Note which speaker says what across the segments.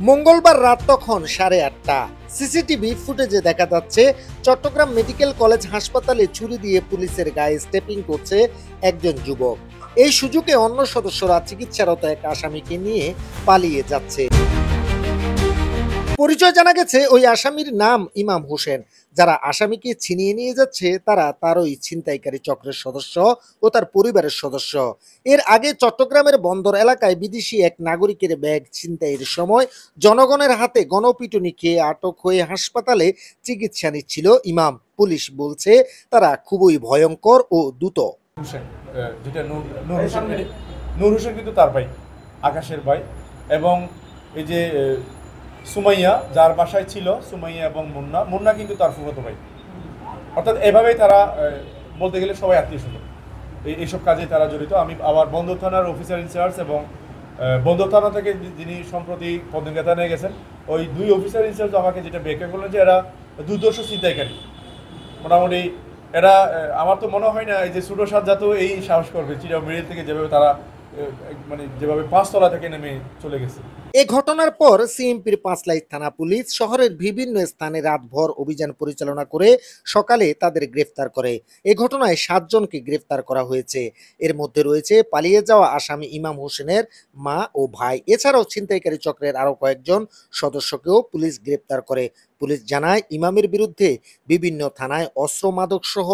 Speaker 1: মঙ্গলবার রাত তখন 8:30। সিসিটিভি ফুটেজে দেখা যাচ্ছে চট্টগ্রাম মেডিকেল কলেজ হাসপাতালে ছুরি দিয়ে পুলিশের গায়ে স্টেপিং করছে একজন যুবক। এই সুযোগে অন্য সদস্যরা চিকিৎসারত এক আসামিকে নিয়ে পালিয়ে যাচ্ছে। পরিচয় জানা গেছে ওই আসামির নাম ইমাম হোসেন। যারা আসামিকে ছিনিয়ে নিয়ে যাচ্ছে তারা তারই ছিনতাইকারী চক্রের সদস্য ও তার পরিবারের সদস্য। এর আগে চট্টগ্রামের বন্দর এলাকায় বিদেশি এক নাগরিকের ব্যাগ ছিনতাইয়ের সময় জনগণের হাতে গণপিটুনি খেয়ে আটক হয়ে হাসপাতালে চিকিৎসা নিচ্ছিল ইমাম। পুলিশ বলছে তারা খুবই ভয়ঙ্কর ও দ্রুত।
Speaker 2: হোসেন, যেটা নূর হোসেন, নূর হোসেন কিন্তু তার ভাই, আকাশের ভাই। এবং এই যে সুমাইয়া, যার বাসায় ছিল সুমাইয়া এবং মুন্না কিন্তু তার ফুফাতো ভাই। অর্থাৎ এভাবেই তারা বলতে গেলে সবাই আত্মীয় স্বজন, এইসব কাজে তারা জড়িত। আমি আবার বন্দর থানার অফিসার ইনচার্জ এবং বন্দর থানা থেকে যিনি সম্প্রতি পদত্যাগ নিয়ে গেছেন, ওই দুই অফিসার ইনচার্জ আমাকে যেটা ব্যাখ্যা করলেন যে এরা দুর্দর্শ ছিনতাইকারী। মোটামুটি এরা, আমার তো মনে হয় না এই যে ছোটো সাজ্জাত এই সাহস করবে চিরা মিডিল থেকে যেভাবে তারা মানে যেভাবে 5 তলা থেকে নেমে চলে গেছে।
Speaker 1: এ ঘটনার পর সিএমপির পাঁচলাইশ থানা পুলিশ শহরের বিভিন্ন স্থানে রাতভর অভিযান পরিচালনা করে সকালে তাদের গ্রেফতার করে। এ ঘটনায় 7 জনকে গ্রেফতার করা হয়েছে। এর মধ্যে রয়েছে পালিয়ে যাওয়া আসামি ইমাম হোসেনের মা ও ভাই। এছাড়াও ছিনতাইকারী চক্রের আরো কয়েকজন সদস্যকেও পুলিশ গ্রেফতার করে। পুলিশ জানায় ইমামের বিরুদ্ধে বিভিন্ন থানায় অস্ত্র মাদক সহ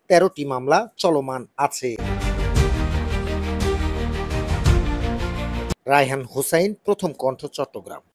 Speaker 1: 13টি মামলা চলমান আছে। রায়হান হোসাইন, প্রথম কণ্ঠ, চট্টগ্রাম।